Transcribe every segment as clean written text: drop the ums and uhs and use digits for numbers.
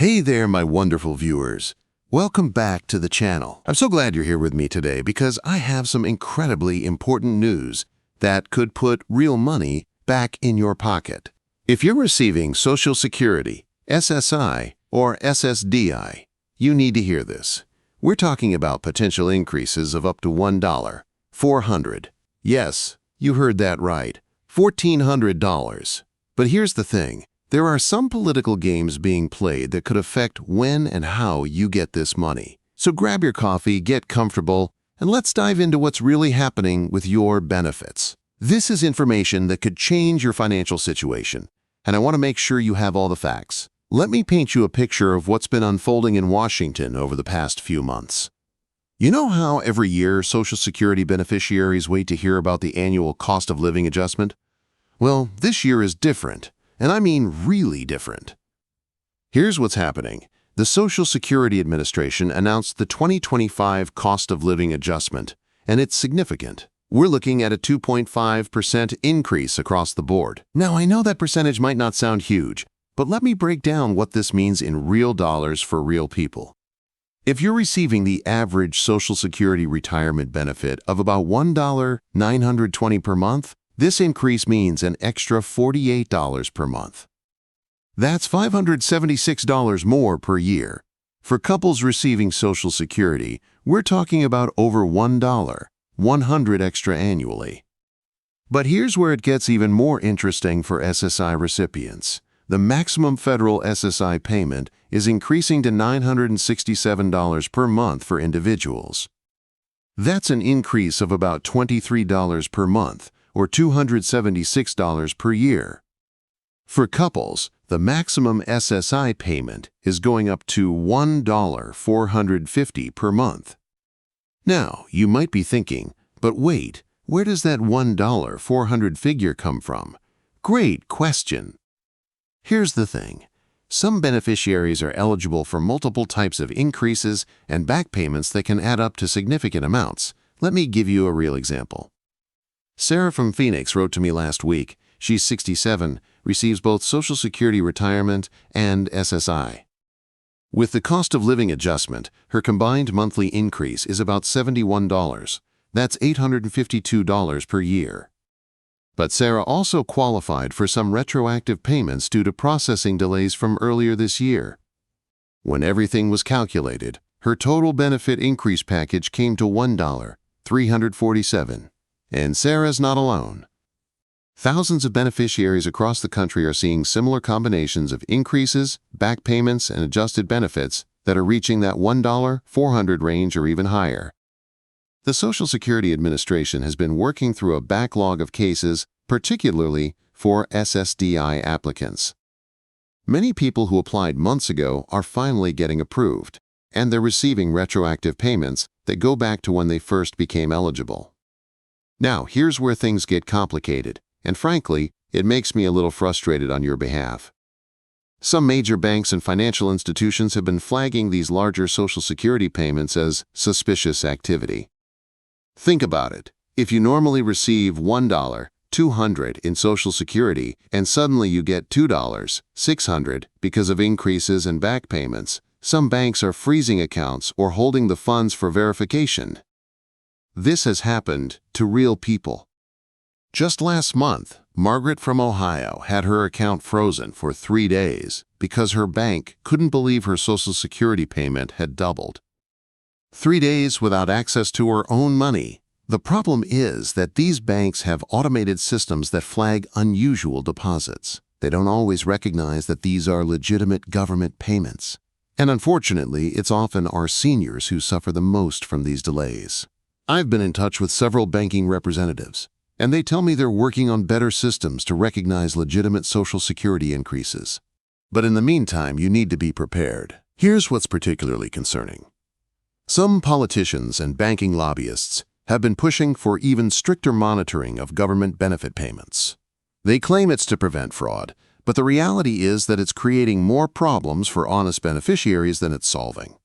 Hey there, my wonderful viewers. Welcome back to the channel. I'm so glad you're here with me today because I have some incredibly important news that could put real money back in your pocket. If you're receiving Social Security, SSI, or SSDI, you need to hear this. We're talking about potential increases of up to $1, $400. Yes, you heard that right, $1,400. But here's the thing. There are some political games being played that could affect when and how you get this money. So grab your coffee, get comfortable, and let's dive into what's really happening with your benefits. This is information that could change your financial situation, and I want to make sure you have all the facts. Let me paint you a picture of what's been unfolding in Washington over the past few months. You know how every year Social Security beneficiaries wait to hear about the annual cost of living adjustment? Well, this year is different. And I mean really different. Here's what's happening. The Social Security Administration announced the 2025 cost of living adjustment, and it's significant. We're looking at a 2.5% increase across the board. Now, I know that percentage might not sound huge, but let me break down what this means in real dollars for real people. If you're receiving the average Social Security retirement benefit of about $1,920 per month, this increase means an extra $48 per month. That's $576 more per year. For couples receiving Social Security, we're talking about over $1, $100 extra annually. But here's where it gets even more interesting for SSI recipients. The maximum federal SSI payment is increasing to $967 per month for individuals. That's an increase of about $23 per month, or $276 per year. For couples, the maximum SSI payment is going up to $1,450 per month. Now, you might be thinking, but wait, where does that $1,400 figure come from? Great question. Here's the thing. Some beneficiaries are eligible for multiple types of increases and back payments that can add up to significant amounts. Let me give you a real example. Sarah from Phoenix wrote to me last week. She's 67, receives both Social Security retirement and SSI. With the cost of living adjustment, her combined monthly increase is about $71. That's $852 per year. But Sarah also qualified for some retroactive payments due to processing delays from earlier this year. When everything was calculated, her total benefit increase package came to $1,347. And Sarah's not alone. Thousands of beneficiaries across the country are seeing similar combinations of increases, back payments, and adjusted benefits that are reaching that $1, $400 range or even higher. The Social Security Administration has been working through a backlog of cases, particularly for SSDI applicants. Many people who applied months ago are finally getting approved, and they're receiving retroactive payments that go back to when they first became eligible. Now, here's where things get complicated, and frankly, it makes me a little frustrated on your behalf. Some major banks and financial institutions have been flagging these larger Social Security payments as suspicious activity. Think about it. If you normally receive $1, $200 in Social Security, and suddenly you get $2, $600 because of increases and back payments, some banks are freezing accounts or holding the funds for verification. This has happened to real people. Just last month, Margaret from Ohio had her account frozen for 3 days because her bank couldn't believe her Social Security payment had doubled. 3 days without access to her own money. The problem is that these banks have automated systems that flag unusual deposits. They don't always recognize that these are legitimate government payments. And unfortunately, it's often our seniors who suffer the most from these delays. I've been in touch with several banking representatives, and they tell me they're working on better systems to recognize legitimate Social Security increases. But in the meantime, you need to be prepared. Here's what's particularly concerning. Some politicians and banking lobbyists have been pushing for even stricter monitoring of government benefit payments. They claim it's to prevent fraud, but the reality is that it's creating more problems for honest beneficiaries than it's solving.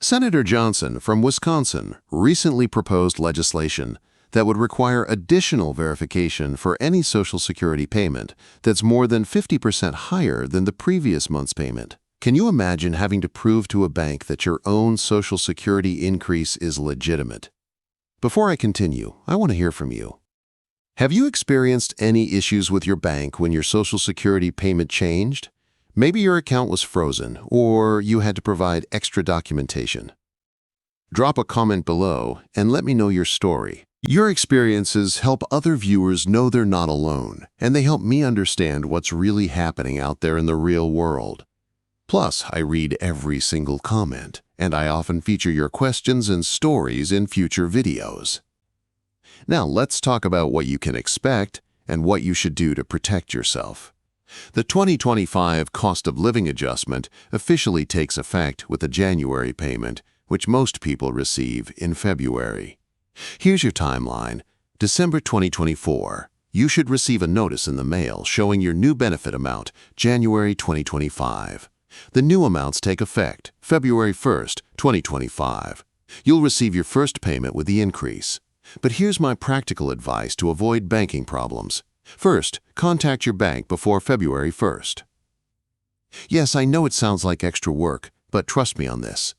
Senator Johnson from Wisconsin recently proposed legislation that would require additional verification for any Social Security payment that's more than 50% higher than the previous month's payment. Can you imagine having to prove to a bank that your own Social Security increase is legitimate? Before I continue, I want to hear from you. Have you experienced any issues with your bank when your Social Security payment changed? Maybe your account was frozen, or you had to provide extra documentation. Drop a comment below and let me know your story. Your experiences help other viewers know they're not alone, and they help me understand what's really happening out there in the real world. Plus, I read every single comment, and I often feature your questions and stories in future videos. Now, let's talk about what you can expect and what you should do to protect yourself. The 2025 Cost of Living Adjustment officially takes effect with the January payment, which most people receive in February. Here's your timeline. December 2024. You should receive a notice in the mail showing your new benefit amount, January 2025. The new amounts take effect February 1st, 2025. You'll receive your first payment with the increase. But here's my practical advice to avoid banking problems. First, contact your bank before February 1st. Yes, I know it sounds like extra work, but trust me on this.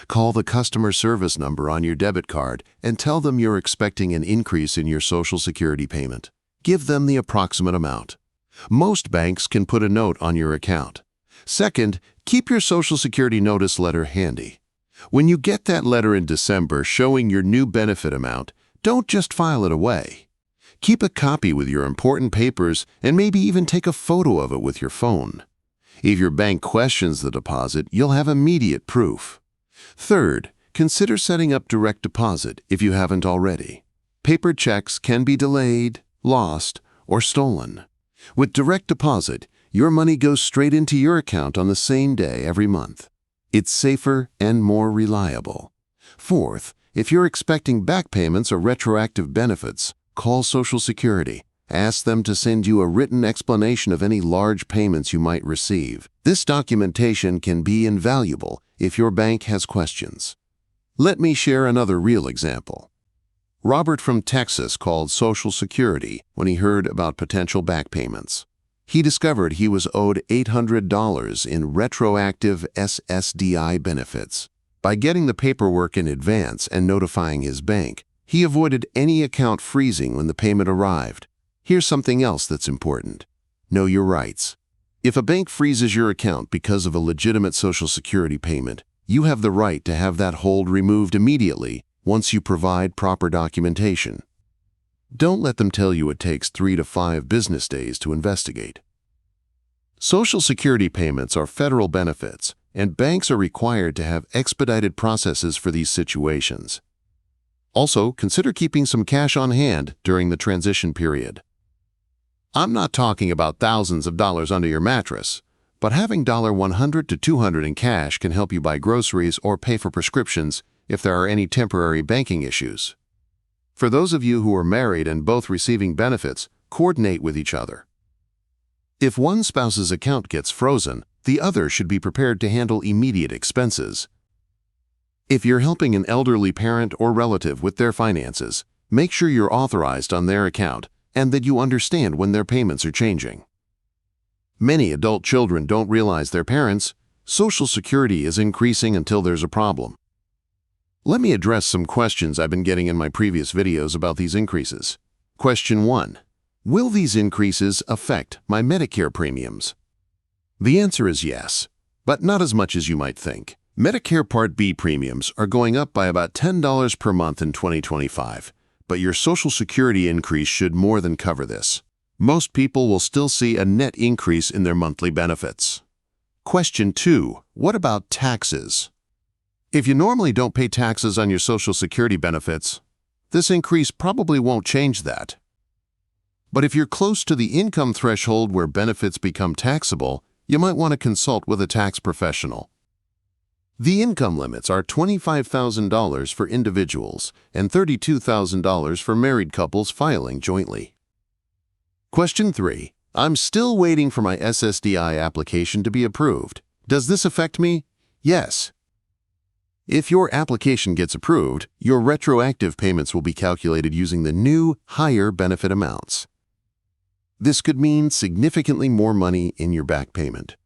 Call the customer service number on your debit card and tell them you're expecting an increase in your Social Security payment. Give them the approximate amount. Most banks can put a note on your account. Second, keep your Social Security notice letter handy. When you get that letter in December showing your new benefit amount, don't just file it away. Keep a copy with your important papers and maybe even take a photo of it with your phone. If your bank questions the deposit, you'll have immediate proof. Third, consider setting up direct deposit if you haven't already. Paper checks can be delayed, lost, or stolen. With direct deposit, your money goes straight into your account on the same day every month. It's safer and more reliable. Fourth, if you're expecting back payments or retroactive benefits, call Social Security. Ask them to send you a written explanation of any large payments you might receive. This documentation can be invaluable if your bank has questions. Let me share another real example. Robert from Texas called Social Security when he heard about potential back payments. He discovered he was owed $800 in retroactive SSDI benefits. By getting the paperwork in advance and notifying his bank, he avoided any account freezing when the payment arrived. Here's something else that's important. Know your rights. If a bank freezes your account because of a legitimate Social Security payment, you have the right to have that hold removed immediately once you provide proper documentation. Don't let them tell you it takes 3 to 5 business days to investigate. Social Security payments are federal benefits, and banks are required to have expedited processes for these situations. Also, consider keeping some cash on hand during the transition period. I'm not talking about thousands of dollars under your mattress, but having $100 to $200 in cash can help you buy groceries or pay for prescriptions if there are any temporary banking issues. For those of you who are married and both receiving benefits, coordinate with each other. If one spouse's account gets frozen, the other should be prepared to handle immediate expenses. If you're helping an elderly parent or relative with their finances, make sure you're authorized on their account and that you understand when their payments are changing. Many adult children don't realize their parents' Social Security is increasing until there's a problem. Let me address some questions I've been getting in my previous videos about these increases. Question 1. Will these increases affect my Medicare premiums? The answer is yes, but not as much as you might think. Medicare Part B premiums are going up by about $10 per month in 2025, but your Social Security increase should more than cover this. Most people will still see a net increase in their monthly benefits. Question 2. What about taxes? If you normally don't pay taxes on your Social Security benefits, this increase probably won't change that. But if you're close to the income threshold where benefits become taxable, you might want to consult with a tax professional. The income limits are $25,000 for individuals and $32,000 for married couples filing jointly. Question 3. I'm still waiting for my SSDI application to be approved. Does this affect me? Yes. If your application gets approved, your retroactive payments will be calculated using the new, higher benefit amounts. This could mean significantly more money in your back payment.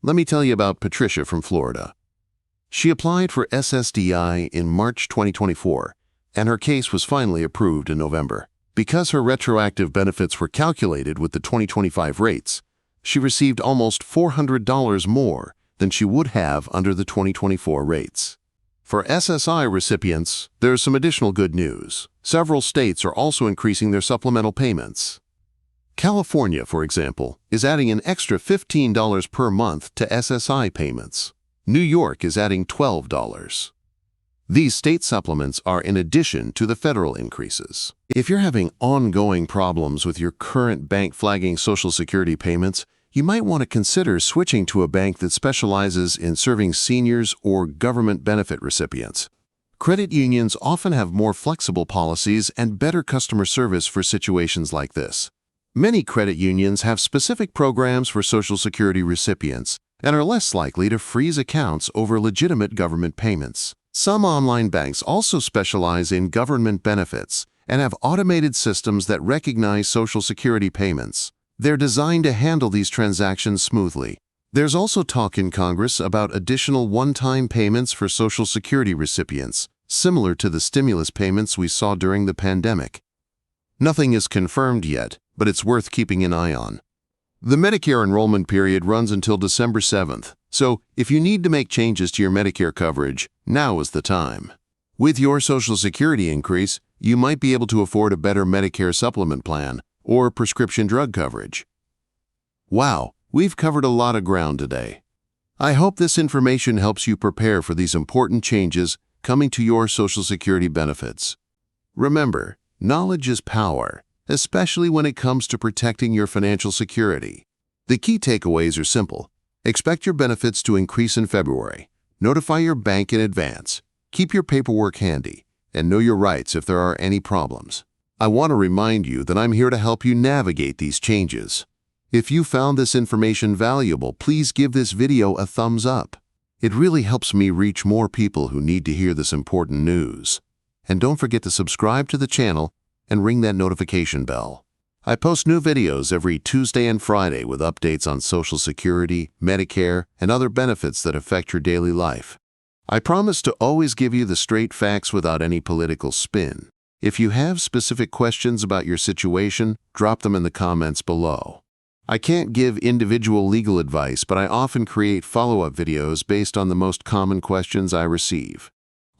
Let me tell you about Patricia from Florida. She applied for SSDI in March 2024, and her case was finally approved in November. Because her retroactive benefits were calculated with the 2025 rates, she received almost $400 more than she would have under the 2024 rates. For SSI recipients, there's some additional good news. Several states are also increasing their supplemental payments. California, for example, is adding an extra $15 per month to SSI payments. New York is adding $12. These state supplements are in addition to the federal increases. If you're having ongoing problems with your current bank flagging Social Security payments, you might want to consider switching to a bank that specializes in serving seniors or government benefit recipients. Credit unions often have more flexible policies and better customer service for situations like this. Many credit unions have specific programs for Social Security recipients and are less likely to freeze accounts over legitimate government payments. Some online banks also specialize in government benefits and have automated systems that recognize Social Security payments. They're designed to handle these transactions smoothly. There's also talk in Congress about additional one-time payments for Social Security recipients, similar to the stimulus payments we saw during the pandemic. Nothing is confirmed yet, but it's worth keeping an eye on. The Medicare enrollment period runs until December 7th, so if you need to make changes to your Medicare coverage, now is the time. With your Social Security increase, you might be able to afford a better Medicare supplement plan or prescription drug coverage. Wow, we've covered a lot of ground today. I hope this information helps you prepare for these important changes coming to your Social Security benefits. Remember, knowledge is power, especially when it comes to protecting your financial security. The key takeaways are simple. Expect your benefits to increase in February. Notify your bank in advance. Keep your paperwork handy, and know your rights if there are any problems. I want to remind you that I'm here to help you navigate these changes. If you found this information valuable, please give this video a thumbs up. It really helps me reach more people who need to hear this important news. And don't forget to subscribe to the channel and ring that notification bell. I post new videos every Tuesday and Friday with updates on Social Security, Medicare, and other benefits that affect your daily life. I promise to always give you the straight facts without any political spin. If you have specific questions about your situation, drop them in the comments below. I can't give individual legal advice, but I often create follow-up videos based on the most common questions I receive.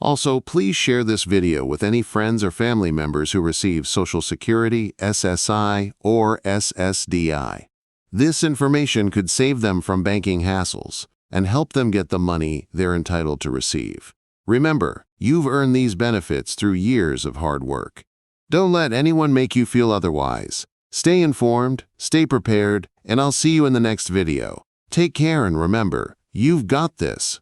Also, please share this video with any friends or family members who receive Social Security, SSI, or SSDI. This information could save them from banking hassles and help them get the money they're entitled to receive. Remember, you've earned these benefits through years of hard work. Don't let anyone make you feel otherwise. Stay informed, stay prepared, and I'll see you in the next video. Take care and remember, you've got this.